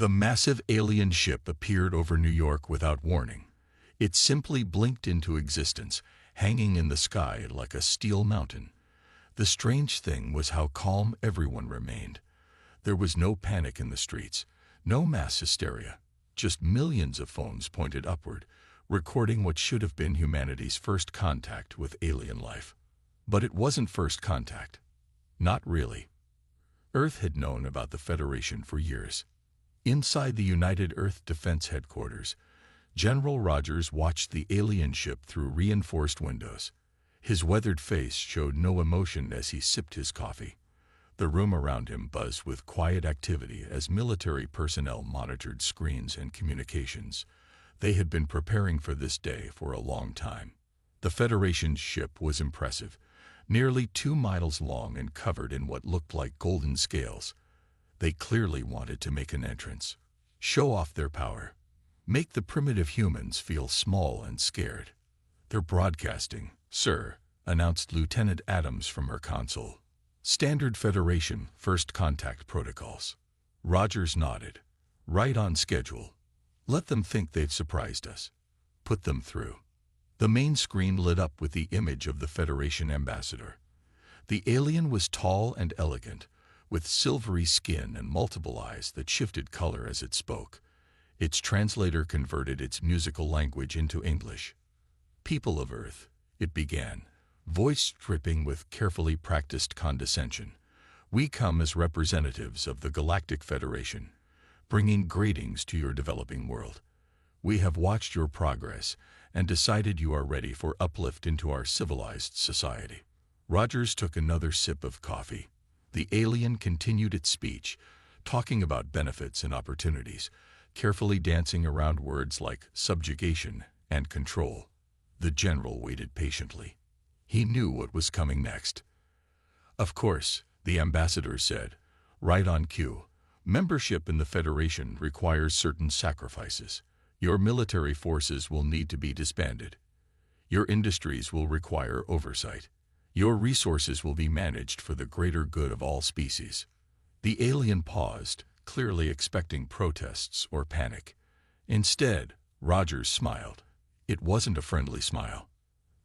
The massive alien ship appeared over New York without warning. It simply blinked into existence, hanging in the sky like a steel mountain. The strange thing was how calm everyone remained. There was no panic in the streets, no mass hysteria, just millions of phones pointed upward, recording what should have been humanity's first contact with alien life. But it wasn't first contact. Not really. Earth had known about the Federation for years. Inside the United Earth Defense Headquarters, General Rogers watched the alien ship through reinforced windows. His weathered face showed no emotion as he sipped his coffee. The room around him buzzed with quiet activity as military personnel monitored screens and communications. They had been preparing for this day for a long time. The Federation's ship was impressive, nearly 2 miles long and covered in what looked like golden scales. They clearly wanted to make an entrance, show off their power, make the primitive humans feel small and scared. "They're broadcasting, sir," announced Lieutenant Adams from her console. "Standard Federation first contact protocols." Rogers nodded. "Right on schedule. Let them think they've surprised us. Put them through." The main screen lit up with the image of the Federation ambassador. The alien was tall and elegant, with silvery skin and multiple eyes that shifted color as it spoke. Its translator converted its musical language into English. "People of Earth," it began, voice dripping with carefully practiced condescension. "We come as representatives of the Galactic Federation, bringing greetings to your developing world. We have watched your progress and decided you are ready for uplift into our civilized society." Rogers took another sip of coffee. The alien continued its speech, talking about benefits and opportunities, carefully dancing around words like subjugation and control. The general waited patiently. He knew what was coming next. "Of course," the ambassador said, "right on cue. Membership in the Federation requires certain sacrifices. Your military forces will need to be disbanded. Your industries will require oversight. Your resources will be managed for the greater good of all species." The alien paused, clearly expecting protests or panic. Instead, Rogers smiled. It wasn't a friendly smile.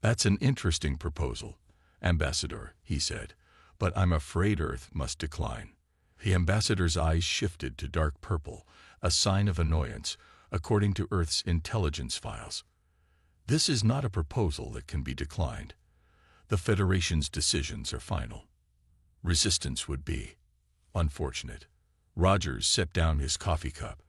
"That's an interesting proposal, Ambassador," he said, "but I'm afraid Earth must decline." The ambassador's eyes shifted to dark purple, a sign of annoyance, according to Earth's intelligence files. "This is not a proposal that can be declined. The Federation's decisions are final. Resistance would be unfortunate." Rogers set down his coffee cup.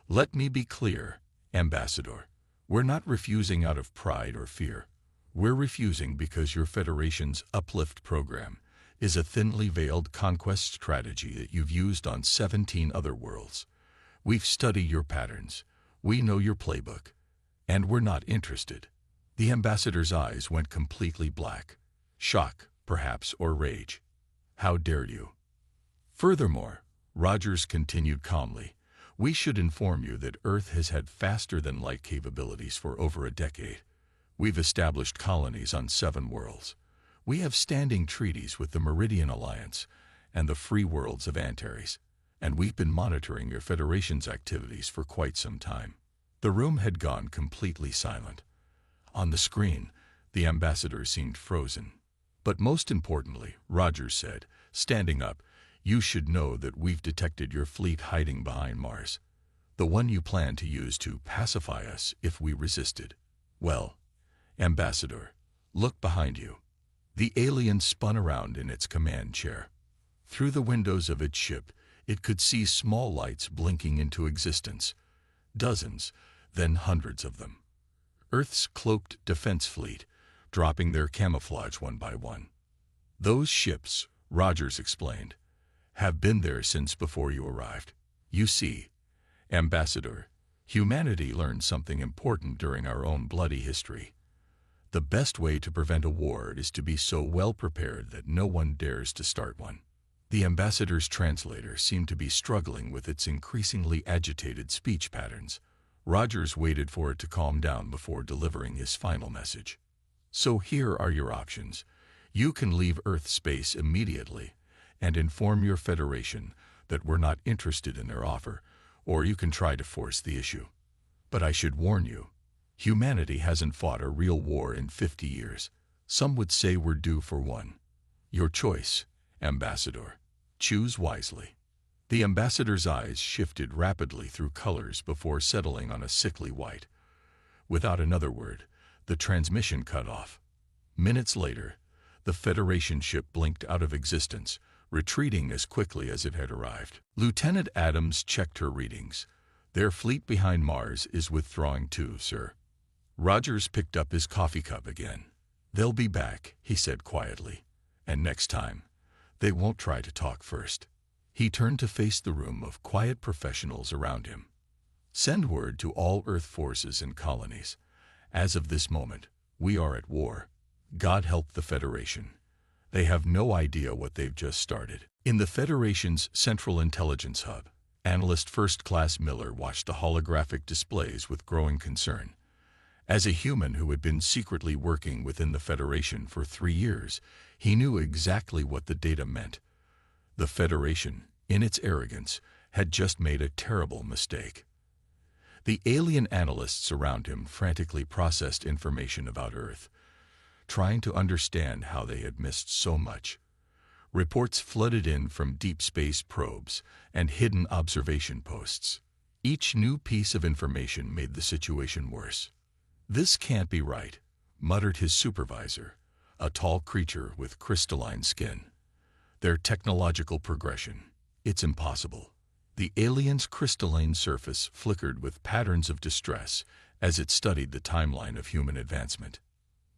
"Let me be clear, Ambassador. We're not refusing out of pride or fear. We're refusing because your Federation's uplift program is a thinly veiled conquest strategy that you've used on 17 other worlds. We've studied your patterns. We know your playbook. And we're not interested." The ambassador's eyes went completely black. Shock, perhaps, or rage. "How dare you?" "Furthermore," Rogers continued calmly, "we should inform you that Earth has had faster-than-light capabilities for over a decade. We've established colonies on 7 worlds. We have standing treaties with the Meridian Alliance and the free worlds of Antares, and we've been monitoring your Federation's activities for quite some time." The room had gone completely silent. On the screen, the ambassador seemed frozen. "But most importantly," Rogers said, standing up, "you should know that we've detected your fleet hiding behind Mars. The one you plan to use to pacify us if we resisted. Well, Ambassador, look behind you." The alien spun around in its command chair. Through the windows of its ship, it could see small lights blinking into existence. Dozens, then hundreds of them. Earth's cloaked defense fleet, dropping their camouflage one by one. "Those ships," Rogers explained, "have been there since before you arrived. You see, Ambassador, humanity learned something important during our own bloody history. The best way to prevent a war is to be so well prepared that no one dares to start one." The ambassador's translator seemed to be struggling with its increasingly agitated speech patterns. Rogers waited for it to calm down before delivering his final message. "So here are your options. You can leave Earth space immediately and inform your Federation that we're not interested in their offer, or you can try to force the issue. But I should warn you, humanity hasn't fought a real war in 50 years. Some would say we're due for one. Your choice, Ambassador. Choose wisely." The ambassador's eyes shifted rapidly through colors before settling on a sickly white. Without another word, the transmission cut off. Minutes later, the Federation ship blinked out of existence, retreating as quickly as it had arrived. Lieutenant Adams checked her readings. "Their fleet behind Mars is withdrawing too, sir." Rogers picked up his coffee cup again. "They'll be back," he said quietly. "And next time, they won't try to talk first." He turned to face the room of quiet professionals around him. "Send word to all Earth forces and colonies. As of this moment, we are at war. God help the Federation. They have no idea what they've just started." In the Federation's Central Intelligence Hub, Analyst First Class Miller watched the holographic displays with growing concern. As a human who had been secretly working within the Federation for 3 years, he knew exactly what the data meant. The Federation, in its arrogance, had just made a terrible mistake. The alien analysts around him frantically processed information about Earth, trying to understand how they had missed so much. Reports flooded in from deep space probes and hidden observation posts. Each new piece of information made the situation worse. "This can't be right," muttered his supervisor, a tall creature with crystalline skin. "Their technological progression, it's impossible." The alien's crystalline surface flickered with patterns of distress as it studied the timeline of human advancement.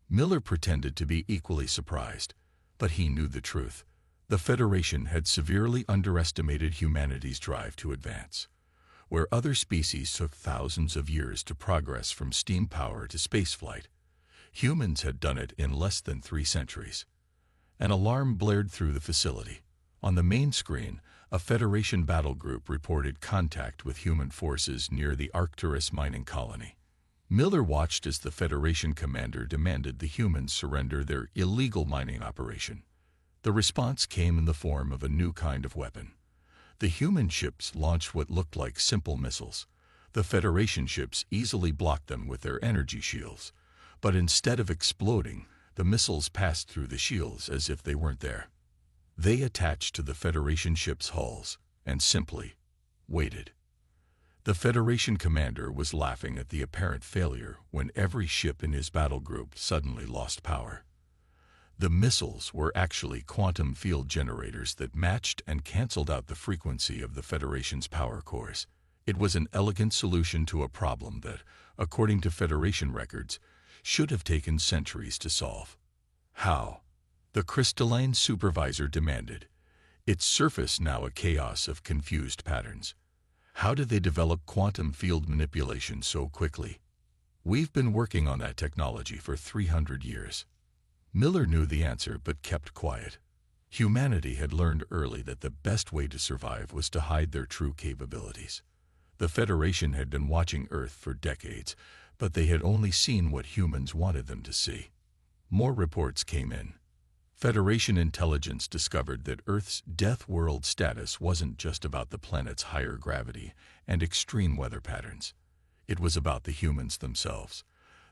Miller pretended to be equally surprised, but he knew the truth. The Federation had severely underestimated humanity's drive to advance. Where other species took thousands of years to progress from steam power to spaceflight, humans had done it in less than 3 centuries. An alarm blared through the facility. On the main screen, a Federation battle group reported contact with human forces near the Arcturus mining colony. Miller watched as the Federation commander demanded the humans surrender their illegal mining operation. The response came in the form of a new kind of weapon. The human ships launched what looked like simple missiles. The Federation ships easily blocked them with their energy shields, but instead of exploding, the missiles passed through the shields as if they weren't there. They attached to the Federation ships' hulls and simply waited. The Federation commander was laughing at the apparent failure when every ship in his battle group suddenly lost power. The missiles were actually quantum field generators that matched and canceled out the frequency of the Federation's power cores. It was an elegant solution to a problem that, according to Federation records, should have taken centuries to solve. How? The crystalline supervisor demanded, its surface now a chaos of confused patterns. How did they develop quantum field manipulation so quickly? "We've been working on that technology for 300 years. Miller knew the answer but kept quiet. Humanity had learned early that the best way to survive was to hide their true capabilities. The Federation had been watching Earth for decades, but they had only seen what humans wanted them to see. More reports came in. Federation intelligence discovered that Earth's death world status wasn't just about the planet's higher gravity and extreme weather patterns. It was about the humans themselves.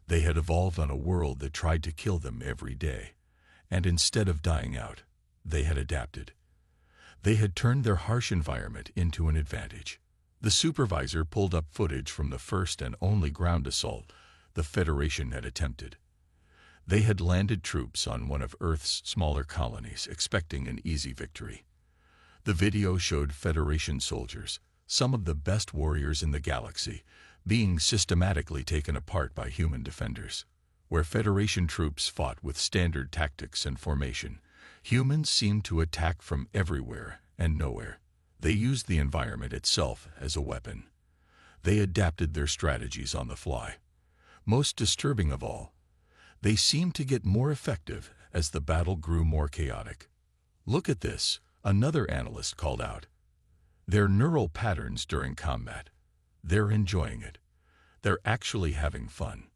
They had evolved on a world that tried to kill them every day, and instead of dying out, they had adapted. They had turned their harsh environment into an advantage. The supervisor pulled up footage from the first and only ground assault the Federation had attempted. They had landed troops on one of Earth's smaller colonies, expecting an easy victory. The video showed Federation soldiers, some of the best warriors in the galaxy, being systematically taken apart by human defenders. Where Federation troops fought with standard tactics and formation, humans seemed to attack from everywhere and nowhere. They used the environment itself as a weapon. They adapted their strategies on the fly. Most disturbing of all, they seemed to get more effective as the battle grew more chaotic. "Look at this," another analyst called out. "Their neural patterns during combat. They're enjoying it. They're actually having fun."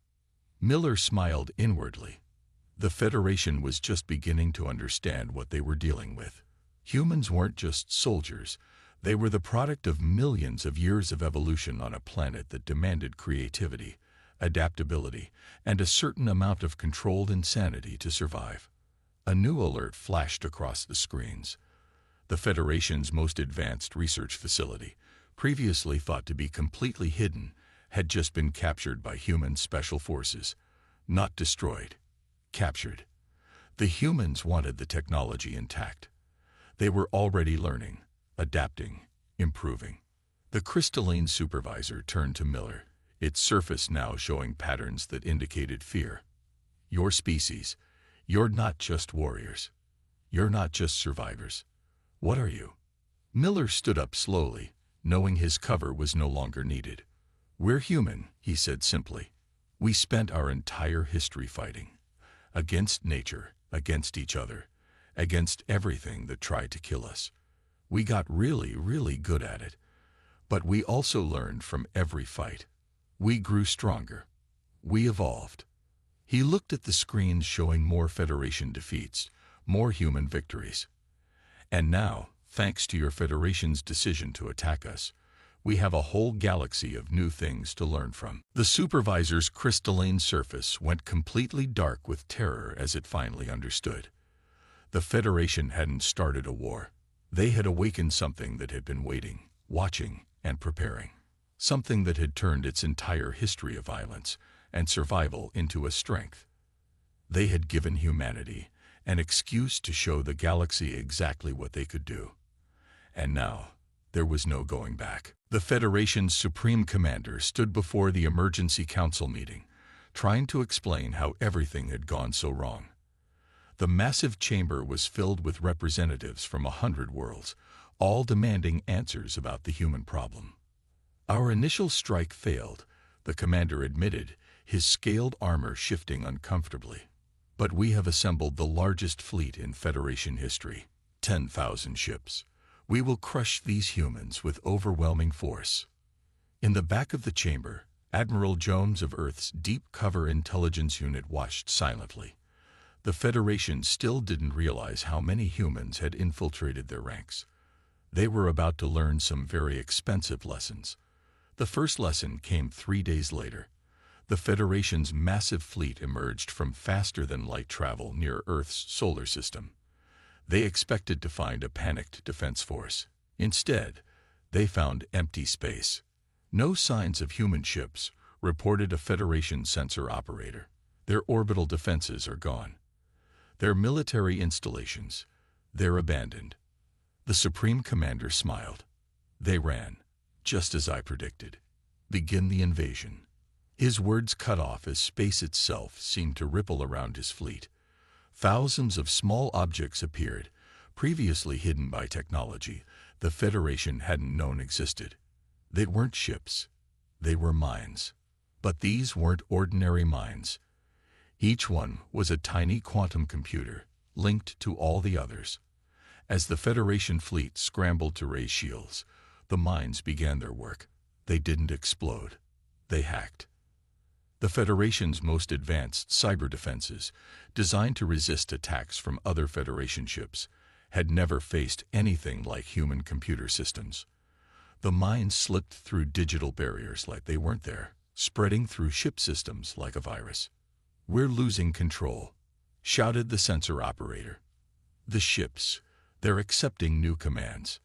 Miller smiled inwardly. The Federation was just beginning to understand what they were dealing with. Humans weren't just soldiers. They were the product of millions of years of evolution on a planet that demanded creativity, adaptability, and a certain amount of controlled insanity to survive. A new alert flashed across the screens. The Federation's most advanced research facility, previously thought to be completely hidden, had just been captured by human special forces. Not destroyed. Captured. The humans wanted the technology intact. They were already learning, adapting, improving. The crystalline supervisor turned to Miller, its surface now showing patterns that indicated fear. Your species, you're not just warriors. You're not just survivors. What are you? Miller stood up slowly, knowing his cover was no longer needed. We're human, he said simply. We spent our entire history fighting. Against nature, against each other, against everything that tried to kill us. We got really, really good at it. But we also learned from every fight. We grew stronger. We evolved. He looked at the screens showing more Federation defeats, more human victories. And now, thanks to your Federation's decision to attack us, we have a whole galaxy of new things to learn from. The supervisor's crystalline surface went completely dark with terror as it finally understood. The Federation hadn't started a war. They had awakened something that had been waiting, watching, and preparing. Something that had turned its entire history of violence and survival into a strength. They had given humanity an excuse to show the galaxy exactly what they could do. And now, there was no going back. The Federation's Supreme Commander stood before the Emergency Council meeting, trying to explain how everything had gone so wrong. The massive chamber was filled with representatives from 100 worlds, all demanding answers about the human problem. Our initial strike failed, the commander admitted, his scaled armor shifting uncomfortably. But we have assembled the largest fleet in Federation history, 10,000 ships. We will crush these humans with overwhelming force. In the back of the chamber, Admiral Jones of Earth's Deep Cover Intelligence Unit watched silently. The Federation still didn't realize how many humans had infiltrated their ranks. They were about to learn some very expensive lessons. The first lesson came 3 days later. The Federation's massive fleet emerged from faster-than-light travel near Earth's solar system. They expected to find a panicked defense force. Instead, they found empty space. No signs of human ships, reported a Federation sensor operator. Their orbital defenses are gone. Their military installations, they're abandoned. The Supreme Commander smiled. They ran, just as I predicted. Begin the invasion. His words cut off as space itself seemed to ripple around his fleet. Thousands of small objects appeared, previously hidden by technology the Federation hadn't known existed. They weren't ships. They were mines. But these weren't ordinary mines. Each one was a tiny quantum computer, linked to all the others. As the Federation fleet scrambled to raise shields, the mines began their work. They didn't explode. They hacked. The Federation's most advanced cyber defenses, designed to resist attacks from other Federation ships, had never faced anything like human computer systems. The mines slipped through digital barriers like they weren't there, spreading through ship systems like a virus. We're losing control, shouted the sensor operator. The ships, they're accepting new commands.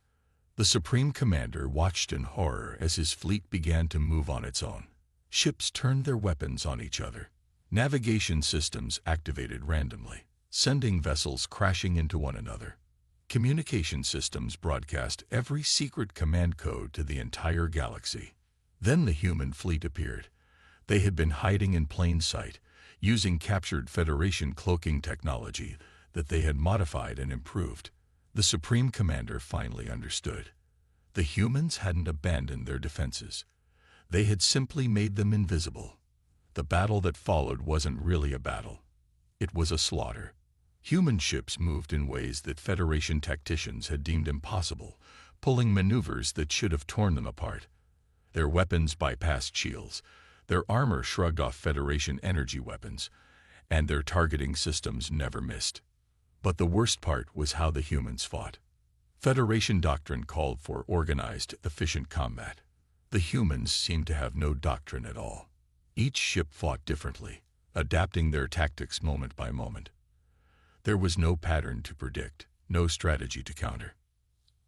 The Supreme Commander watched in horror as his fleet began to move on its own. Ships turned their weapons on each other. Navigation systems activated randomly, sending vessels crashing into one another. Communication systems broadcast every secret command code to the entire galaxy. Then the human fleet appeared. They had been hiding in plain sight, using captured Federation cloaking technology that they had modified and improved. The Supreme Commander finally understood. The humans hadn't abandoned their defenses. They had simply made them invisible. The battle that followed wasn't really a battle. It was a slaughter. Human ships moved in ways that Federation tacticians had deemed impossible, pulling maneuvers that should have torn them apart. Their weapons bypassed shields, their armor shrugged off Federation energy weapons, and their targeting systems never missed. But the worst part was how the humans fought. Federation doctrine called for organized, efficient combat. The humans seemed to have no doctrine at all. Each ship fought differently, adapting their tactics moment by moment. There was no pattern to predict, no strategy to counter.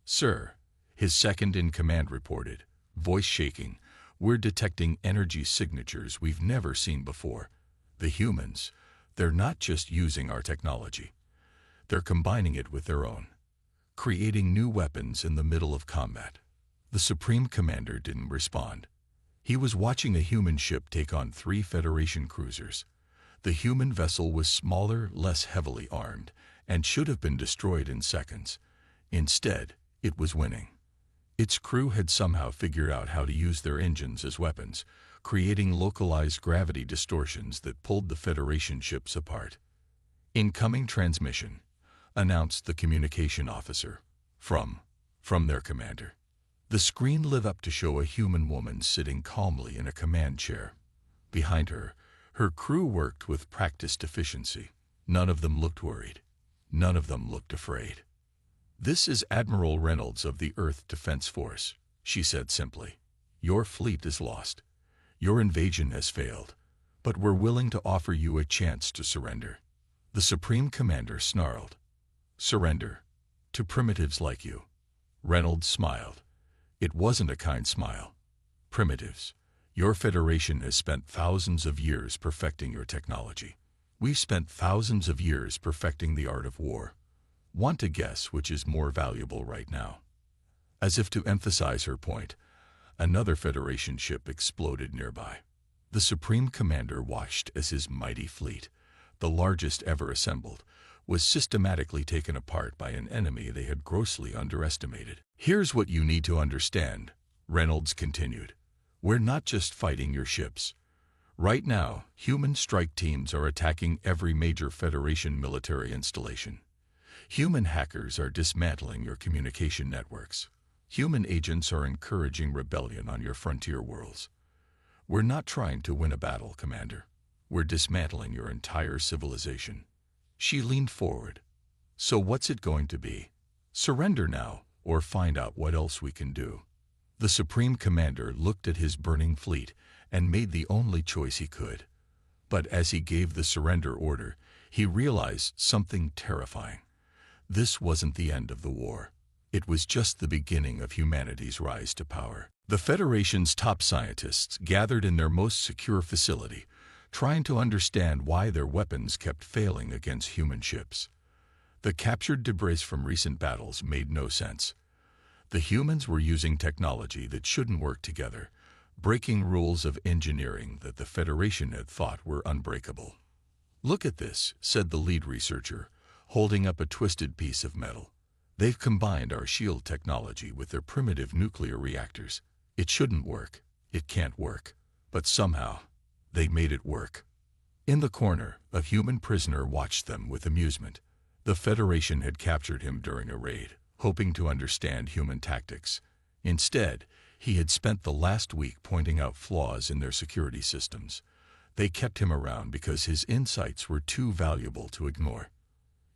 "Sir," his second-in-command reported, voice shaking, "we're detecting energy signatures we've never seen before. The humans, they're not just using our technology. They're combining it with their own, creating new weapons in the middle of combat." The Supreme Commander didn't respond. He was watching a human ship take on 3 Federation cruisers. The human vessel was smaller, less heavily armed, and should have been destroyed in seconds. Instead, it was winning. Its crew had somehow figured out how to use their engines as weapons, creating localized gravity distortions that pulled the Federation ships apart. "Incoming transmission," announced the communication officer, from their commander. The screen lit up to show a human woman sitting calmly in a command chair. Behind her, her crew worked with practiced efficiency. None of them looked worried. None of them looked afraid. "This is Admiral Reynolds of the Earth Defense Force," she said simply. "Your fleet is lost. Your invasion has failed, but we're willing to offer you a chance to surrender." The Supreme Commander snarled. "Surrender? To primitives like you?" Reynolds smiled. It wasn't a kind smile. "Primitives, your Federation has spent thousands of years perfecting your technology. We've spent thousands of years perfecting the art of war. Want to guess which is more valuable right now?" As if to emphasize her point, another Federation ship exploded nearby. The Supreme Commander watched as his mighty fleet, the largest ever assembled, was systematically taken apart by an enemy they had grossly underestimated. "Here's what you need to understand," Reynolds continued. "We're not just fighting your ships. Right now, human strike teams are attacking every major Federation military installation. Human hackers are dismantling your communication networks. Human agents are encouraging rebellion on your frontier worlds. We're not trying to win a battle, Commander. We're dismantling your entire civilization." She leaned forward. "So what's it going to be? Surrender now, or find out what else we can do?" The Supreme Commander looked at his burning fleet and made the only choice he could. But as he gave the surrender order, he realized something terrifying. This wasn't the end of the war. It was just the beginning of humanity's rise to power. The Federation's top scientists gathered in their most secure facility, trying to understand why their weapons kept failing against human ships. The captured debris from recent battles made no sense. The humans were using technology that shouldn't work together, breaking rules of engineering that the Federation had thought were unbreakable. "Look at this," said the lead researcher, holding up a twisted piece of metal. "They've combined our shield technology with their primitive nuclear reactors. It shouldn't work. It can't work. But somehow, they made it work." In the corner, a human prisoner watched them with amusement. The Federation had captured him during a raid, hoping to understand human tactics. Instead, he had spent the last week pointing out flaws in their security systems. They kept him around because his insights were too valuable to ignore.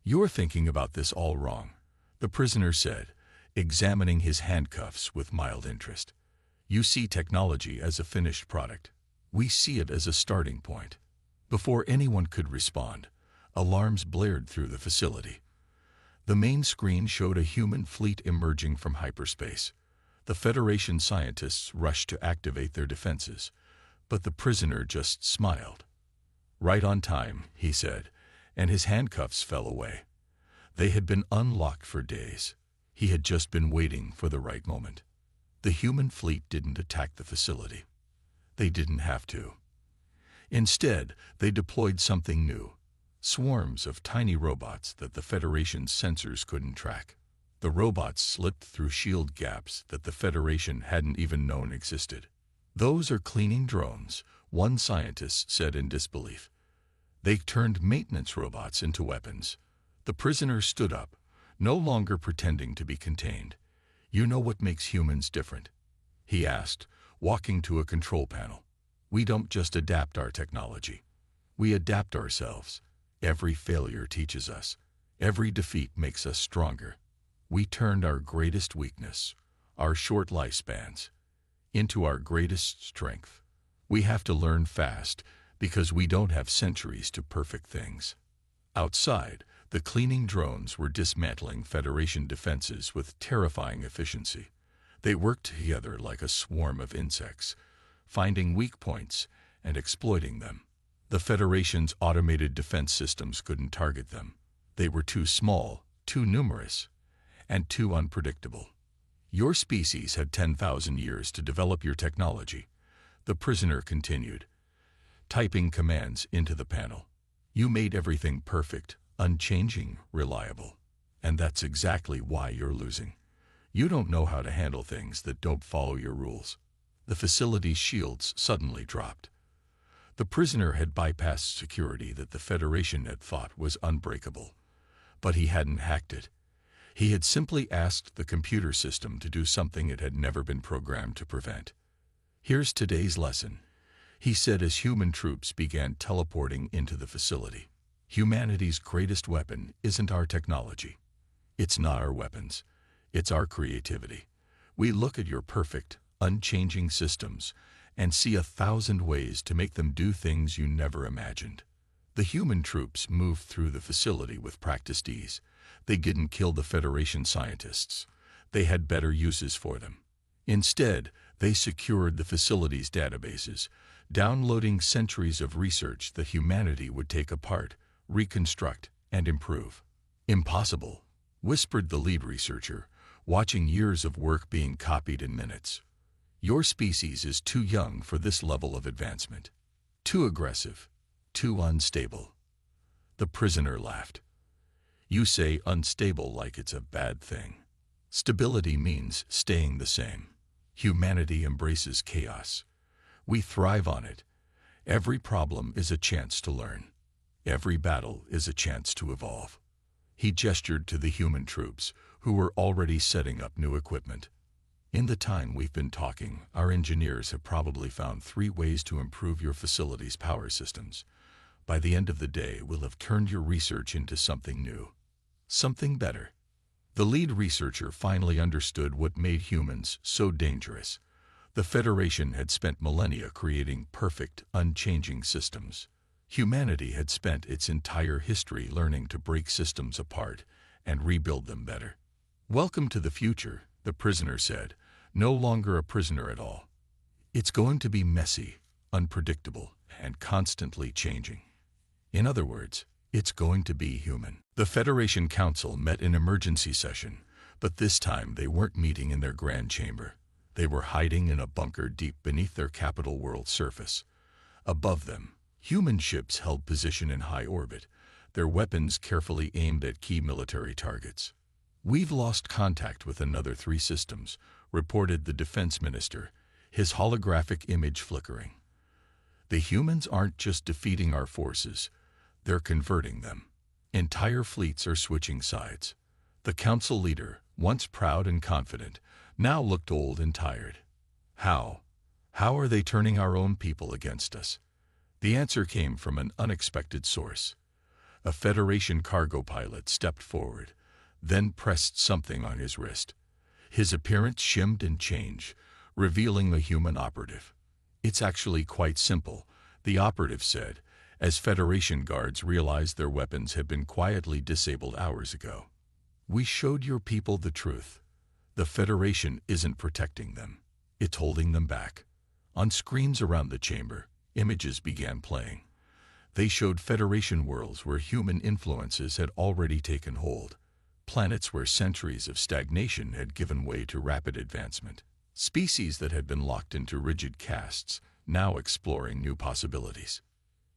"You're thinking about this all wrong," the prisoner said, examining his handcuffs with mild interest. "You see technology as a finished product. We see it as a starting point." Before anyone could respond, alarms blared through the facility. The main screen showed a human fleet emerging from hyperspace. The Federation scientists rushed to activate their defenses, but the prisoner just smiled. "Right on time," he said, and his handcuffs fell away. They had been unlocked for days. He had just been waiting for the right moment. The human fleet didn't attack the facility. They didn't have to. Instead, they deployed something new. Swarms of tiny robots that the Federation's sensors couldn't track. The robots slipped through shield gaps that the Federation hadn't even known existed. "Those are cleaning drones," one scientist said in disbelief. "They turned maintenance robots into weapons." The prisoner stood up, no longer pretending to be contained. "You know what makes humans different?" he asked, walking to a control panel. "We don't just adapt our technology. We adapt ourselves. Every failure teaches us. Every defeat makes us stronger. We turned our greatest weakness, our short lifespans, into our greatest strength. We have to learn fast because we don't have centuries to perfect things. Outside, the cleaning drones were dismantling Federation defenses with terrifying efficiency. They worked together like a swarm of insects, finding weak points and exploiting them. The Federation's automated defense systems couldn't target them. They were too small, too numerous, and too unpredictable. Your species had 10,000 years to develop your technology, the prisoner continued, typing commands into the panel. You made everything perfect, unchanging, reliable. And that's exactly why you're losing. You don't know how to handle things that don't follow your rules. The facility's shields suddenly dropped. The prisoner had bypassed security that the Federation had thought was unbreakable. But he hadn't hacked it. He had simply asked the computer system to do something it had never been programmed to prevent. Here's today's lesson, he said as human troops began teleporting into the facility. Humanity's greatest weapon isn't our technology. It's not our weapons. It's our creativity. We look at your perfect, unchanging systems and see 1,000 ways to make them do things you never imagined. The human troops moved through the facility with practiced ease. They didn't kill the Federation scientists. They had better uses for them. Instead, they secured the facility's databases, downloading centuries of research that humanity would take apart, reconstruct, and improve. Impossible, whispered the lead researcher, watching years of work being copied in minutes. Your species is too young for this level of advancement. Too aggressive, too unstable. The prisoner laughed. You say unstable like it's a bad thing. Stability means staying the same. Humanity embraces chaos. We thrive on it. Every problem is a chance to learn. Every battle is a chance to evolve. He gestured to the human troops, who were already setting up new equipment. In the time we've been talking, our engineers have probably found 3 ways to improve your facility's power systems. By the end of the day, we'll have turned your research into something new. Something better. The lead researcher finally understood what made humans so dangerous. The Federation had spent millennia creating perfect, unchanging systems. Humanity had spent its entire history learning to break systems apart and rebuild them better. Welcome to the future, the prisoner said, no longer a prisoner at all. It's going to be messy, unpredictable, and constantly changing. In other words, it's going to be human. The Federation Council met in emergency session, but this time they weren't meeting in their grand chamber. They were hiding in a bunker deep beneath their capital world's surface. Above them, human ships held position in high orbit, their weapons carefully aimed at key military targets. We've lost contact with another 3 systems, reported the defense minister, his holographic image flickering. The humans aren't just defeating our forces, they're converting them. Entire fleets are switching sides. The council leader, once proud and confident, now looked old and tired. How? How are they turning our own people against us? The answer came from an unexpected source. A Federation cargo pilot stepped forward, then pressed something on his wrist. His appearance shimmed and changed, revealing a human operative. It's actually quite simple, the operative said, as Federation guards realized their weapons had been quietly disabled hours ago. We showed your people the truth. The Federation isn't protecting them. It's holding them back. On screens around the chamber, images began playing. They showed Federation worlds where human influences had already taken hold. Planets where centuries of stagnation had given way to rapid advancement. Species that had been locked into rigid castes, now exploring new possibilities.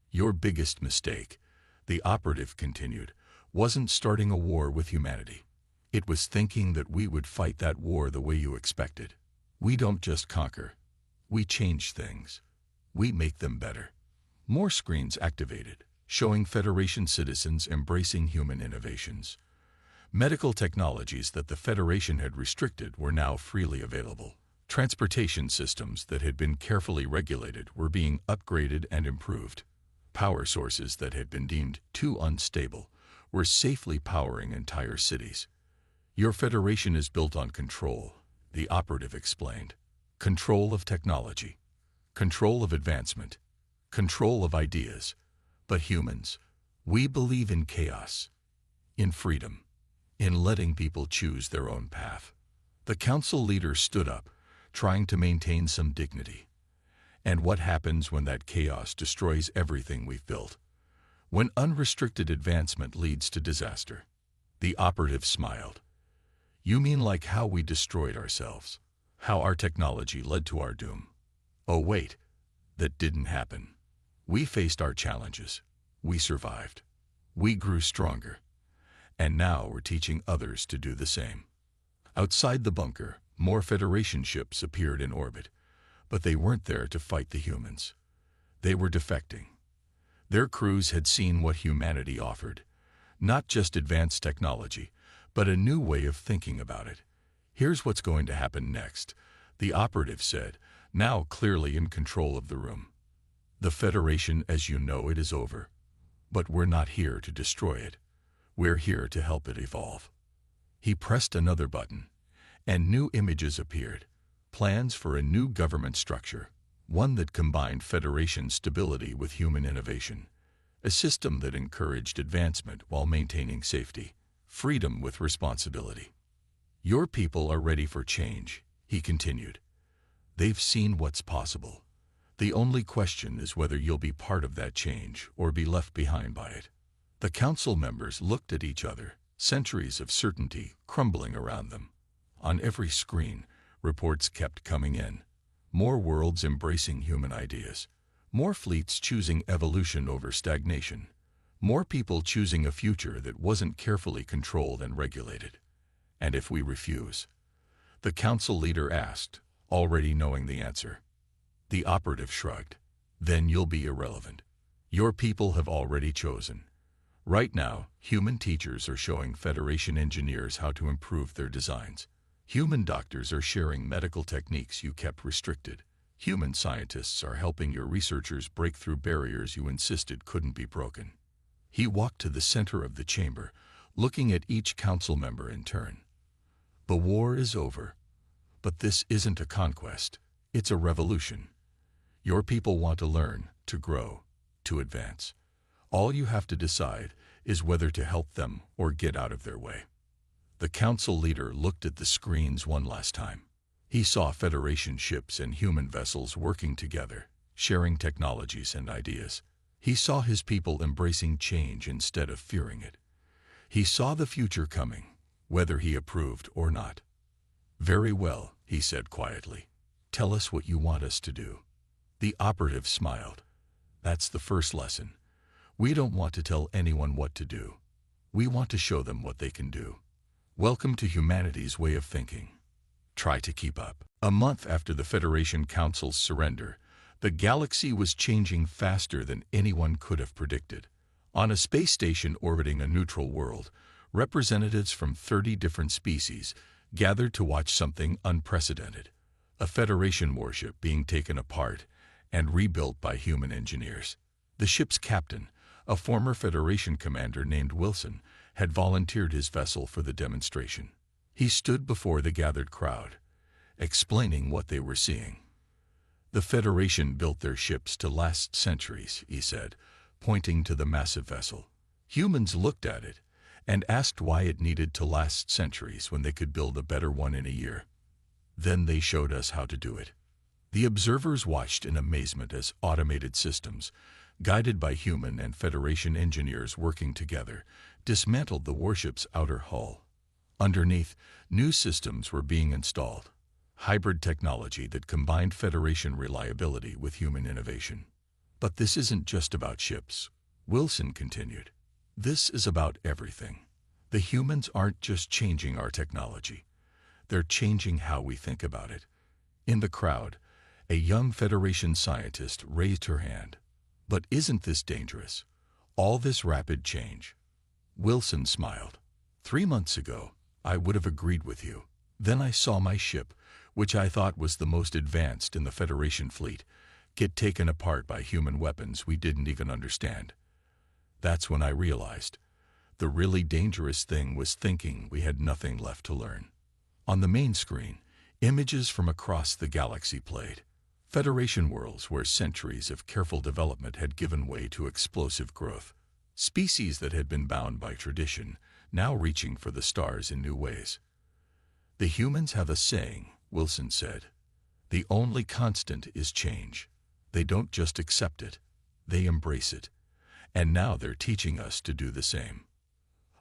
Your biggest mistake, the operative continued, wasn't starting a war with humanity. It was thinking that we would fight that war the way you expected. We don't just conquer. We change things. We make them better. More screens activated, showing Federation citizens embracing human innovations. Medical technologies that the Federation had restricted were now freely available. Transportation systems that had been carefully regulated were being upgraded and improved. Power sources that had been deemed too unstable were safely powering entire cities. Your Federation is built on control, the operative explained. Control of technology, control of advancement, control of ideas. But humans, we believe in chaos, in freedom, in letting people choose their own path. The council leader stood up, trying to maintain some dignity. And what happens when that chaos destroys everything we've built? When unrestricted advancement leads to disaster? The operative smiled. You mean like how we destroyed ourselves? How our technology led to our doom? Oh wait, that didn't happen. We faced our challenges. We survived. We grew stronger. And now we're teaching others to do the same. Outside the bunker, more Federation ships appeared in orbit, but they weren't there to fight the humans. They were defecting. Their crews had seen what humanity offered, not just advanced technology, but a new way of thinking about it. Here's what's going to happen next, the operative said, now clearly in control of the room. The Federation as you know it is over. But we're not here to destroy it. We're here to help it evolve. He pressed another button, and new images appeared. Plans for a new government structure, one that combined Federation stability with human innovation. A system that encouraged advancement while maintaining safety. Freedom with responsibility. Your people are ready for change, he continued. They've seen what's possible. The only question is whether you'll be part of that change or be left behind by it. The council members looked at each other, centuries of certainty crumbling around them. On every screen, reports kept coming in. More worlds embracing human ideas. More fleets choosing evolution over stagnation. More people choosing a future that wasn't carefully controlled and regulated. And if we refuse? The council leader asked, already knowing the answer. The operative shrugged. Then you'll be irrelevant. Your people have already chosen. Right now, human teachers are showing Federation engineers how to improve their designs. Human doctors are sharing medical techniques you kept restricted. Human scientists are helping your researchers break through barriers you insisted couldn't be broken. He walked to the center of the chamber, looking at each council member in turn. The war is over. But this isn't a conquest. It's a revolution. Your people want to learn, to grow, to advance. All you have to decide is whether to help them or get out of their way. The council leader looked at the screens one last time. He saw Federation ships and human vessels working together, sharing technologies and ideas. He saw his people embracing change instead of fearing it. He saw the future coming, whether he approved or not. Very well, he said quietly. Tell us what you want us to do. The operative smiled. That's the first lesson. We don't want to tell anyone what to do. We want to show them what they can do. Welcome to humanity's way of thinking. Try to keep up. A month after the Federation Council's surrender, the galaxy was changing faster than anyone could have predicted. On a space station orbiting a neutral world, representatives from 30 different species gathered to watch something unprecedented. A Federation warship being taken apart and rebuilt by human engineers. The ship's captain, a former Federation commander named Wilson, had volunteered his vessel for the demonstration. He stood before the gathered crowd, explaining what they were seeing. The Federation built their ships to last centuries, he said, pointing to the massive vessel. Humans looked at it and asked why it needed to last centuries when they could build a better one in a year. Then they showed us how to do it. The observers watched in amazement as automated systems, guided by human and Federation engineers working together, dismantled the warship's outer hull. Underneath, new systems were being installed. Hybrid technology that combined Federation reliability with human innovation. But this isn't just about ships, Wilson continued. This is about everything. The humans aren't just changing our technology. They're changing how we think about it. In the crowd, a young Federation scientist raised her hand. But isn't this dangerous? All this rapid change? Wilson smiled. 3 months ago, I would have agreed with you. Then I saw my ship, which I thought was the most advanced in the Federation fleet, get taken apart by human weapons we didn't even understand. That's when I realized The really dangerous thing was thinking we had nothing left to learn. On the main screen, images from across the galaxy played. Federation worlds where centuries of careful development had given way to explosive growth. Species that had been bound by tradition, now reaching for the stars in new ways. The humans have a saying, Wilson said. The only constant is change. They don't just accept it, they embrace it. And now they're teaching us to do the same.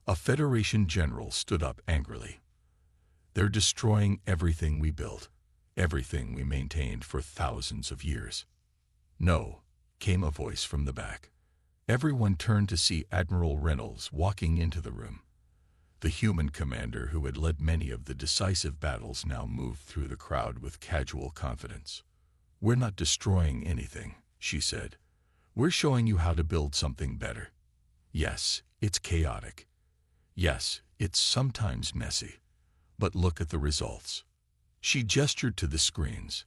A Federation general stood up angrily. They're destroying everything we built, everything we maintained for thousands of years. No, came a voice from the back. Everyone turned to see Admiral Reynolds walking into the room. The human commander who had led many of the decisive battles now moved through the crowd with casual confidence. We're not destroying anything, she said. We're showing you how to build something better. Yes, it's chaotic. Yes, it's sometimes messy. But look at the results. She gestured to the screens.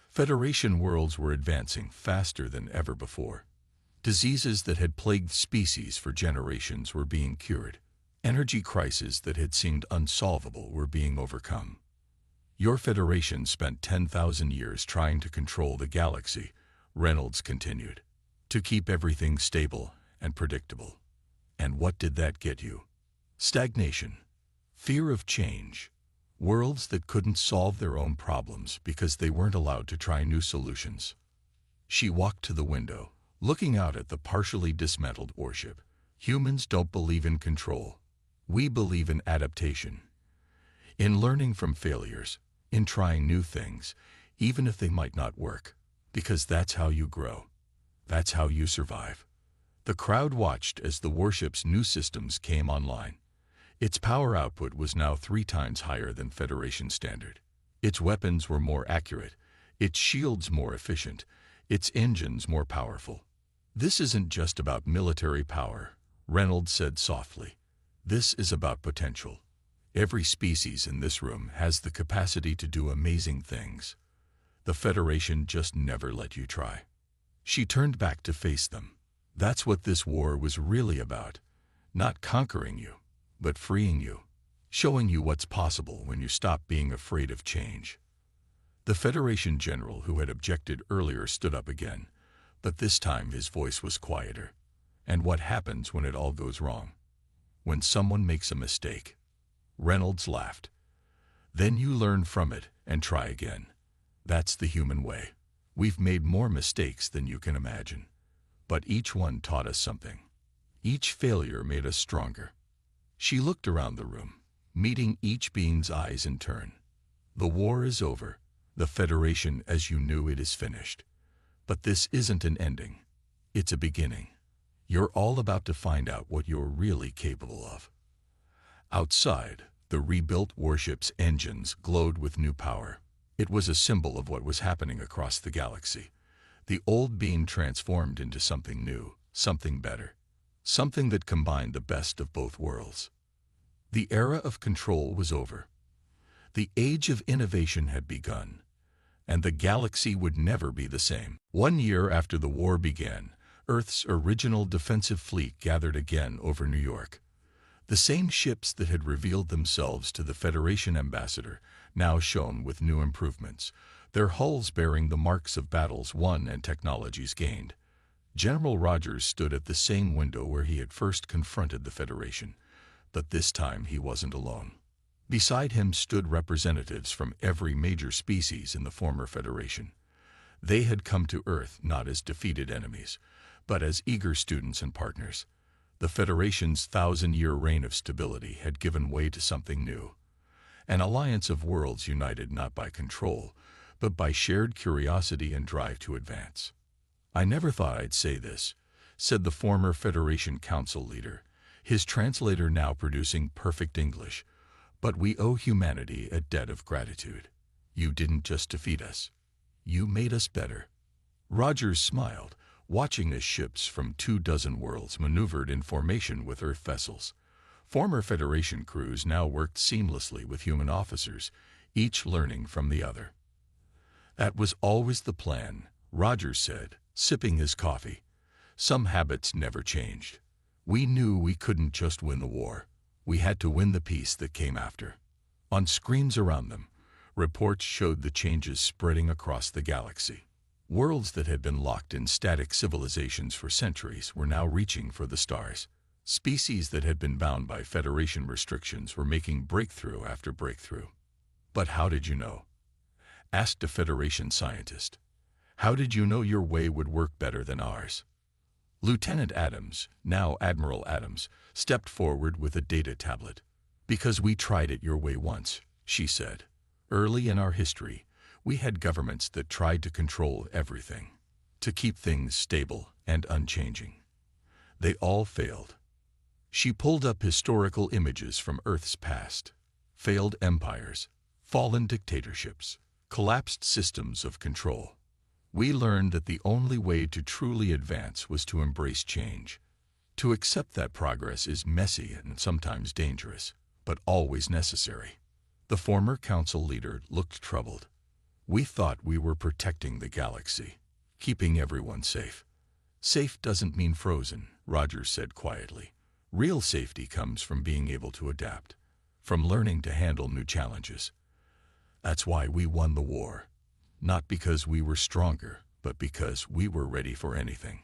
Federation worlds were advancing faster than ever before. Diseases that had plagued species for generations were being cured. Energy crises that had seemed unsolvable were being overcome. Your Federation spent 10,000 years trying to control the galaxy, Reynolds continued, to keep everything stable and predictable. And what did that get you? Stagnation, fear of change, worlds that couldn't solve their own problems because they weren't allowed to try new solutions. She walked to the window, looking out at the partially dismantled warship. Humans don't believe in control. We believe in adaptation, in learning from failures, in trying new things, even if they might not work, because that's how you grow. That's how you survive. The crowd watched as the warship's new systems came online. Its power output was now 3 times higher than Federation standard. Its weapons were more accurate, its shields more efficient, its engines more powerful. This isn't just about military power, Reynolds said softly. This is about potential. Every species in this room has the capacity to do amazing things. The Federation just never let you try. She turned back to face them. That's what this war was really about. Not conquering you, but freeing you. Showing you what's possible when you stop being afraid of change. The Federation general who had objected earlier stood up again, but this time his voice was quieter. And what happens when it all goes wrong? When someone makes a mistake? Reynolds laughed. Then you learn from it and try again. That's the human way. We've made more mistakes than you can imagine. But each one taught us something. Each failure made us stronger. She looked around the room, meeting each being's eyes in turn. The war is over. The Federation as you knew it is finished. But this isn't an ending. It's a beginning. You're all about to find out what you're really capable of. Outside, the rebuilt warship's engines glowed with new power. It was a symbol of what was happening across the galaxy. The old being transformed into something new, something better. Something that combined the best of both worlds. The era of control was over. The age of innovation had begun, and the galaxy would never be the same. 1 year after the war began, Earth's original defensive fleet gathered again over New York. The same ships that had revealed themselves to the Federation ambassador now shone with new improvements, their hulls bearing the marks of battles won and technologies gained. General Rogers stood at the same window where he had first confronted the Federation, but this time he wasn't alone. Beside him stood representatives from every major species in the former Federation. They had come to Earth not as defeated enemies, but as eager students and partners. The Federation's 1,000-year reign of stability had given way to something new. An alliance of worlds united not by control, but by shared curiosity and drive to advance. I never thought I'd say this, said the former Federation Council leader, his translator now producing perfect English, but we owe humanity a debt of gratitude. You didn't just defeat us. You made us better. Rogers smiled, watching as ships from 24 worlds maneuvered in formation with Earth vessels. Former Federation crews now worked seamlessly with human officers, each learning from the other. That was always the plan, Rogers said, sipping his coffee. Some habits never changed. We knew we couldn't just win the war. We had to win the peace that came after. On screens around them, reports showed the changes spreading across the galaxy. Worlds that had been locked in static civilizations for centuries were now reaching for the stars. Species that had been bound by Federation restrictions were making breakthrough after breakthrough. But how did you know? Asked a Federation scientist. How did you know your way would work better than ours? Lieutenant Adams, now Admiral Adams, stepped forward with a data tablet. Because we tried it your way once, she said. Early in our history, we had governments that tried to control everything, to keep things stable and unchanging. They all failed. She pulled up historical images from Earth's past. Failed empires, fallen dictatorships, collapsed systems of control. We learned that the only way to truly advance was to embrace change. To accept that progress is messy and sometimes dangerous, but always necessary. The former council leader looked troubled. We thought we were protecting the galaxy, keeping everyone safe. Safe doesn't mean frozen, Rogers said quietly. Real safety comes from being able to adapt, from learning to handle new challenges. That's why we won the war. Not because we were stronger, but because we were ready for anything.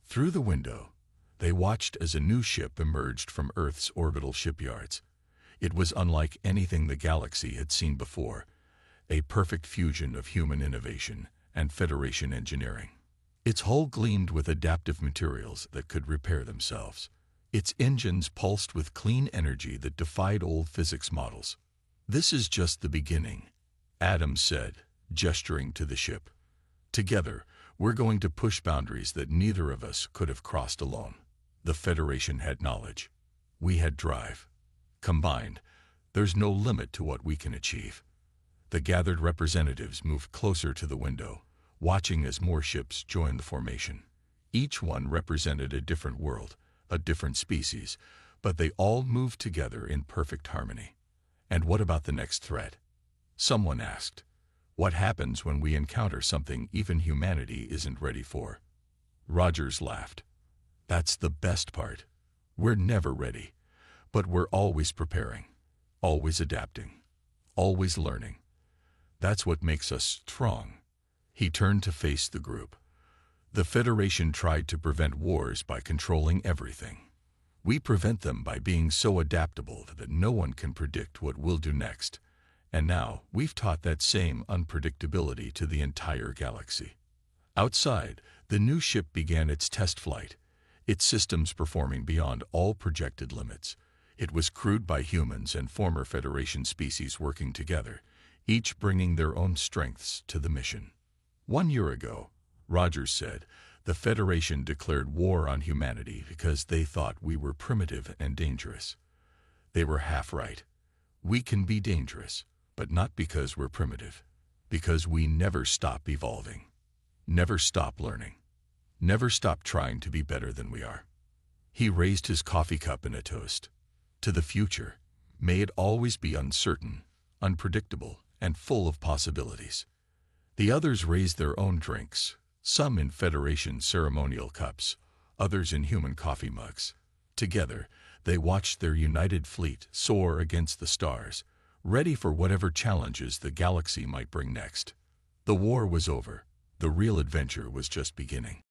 Through the window, they watched as a new ship emerged from Earth's orbital shipyards. It was unlike anything the galaxy had seen before, a perfect fusion of human innovation and Federation engineering. Its hull gleamed with adaptive materials that could repair themselves. Its engines pulsed with clean energy that defied old physics models. This is just the beginning, Adams said, gesturing to the ship. Together, we're going to push boundaries that neither of us could have crossed alone. The Federation had knowledge. We had drive. Combined, there's no limit to what we can achieve. The gathered representatives moved closer to the window, watching as more ships joined the formation. Each one represented a different world, a different species, but they all moved together in perfect harmony. And what about the next threat? Someone asked. What happens when we encounter something even humanity isn't ready for? Rogers laughed. That's the best part. We're never ready, but we're always preparing, always adapting, always learning. That's what makes us strong. He turned to face the group. The Federation tried to prevent wars by controlling everything. We prevent them by being so adaptable that no one can predict what we'll do next. And now, we've taught that same unpredictability to the entire galaxy. Outside, the new ship began its test flight, its systems performing beyond all projected limits. It was crewed by humans and former Federation species working together, each bringing their own strengths to the mission. 1 year ago, Rogers said, the Federation declared war on humanity because they thought we were primitive and dangerous. They were half right. We can be dangerous, but not because we're primitive, because we never stop evolving, never stop learning, never stop trying to be better than we are. He raised his coffee cup in a toast. To the future, may it always be uncertain, unpredictable, and full of possibilities. The others raised their own drinks, some in Federation ceremonial cups, others in human coffee mugs. Together, they watched their united fleet soar against the stars, ready for whatever challenges the galaxy might bring next. The war was over. The real adventure was just beginning.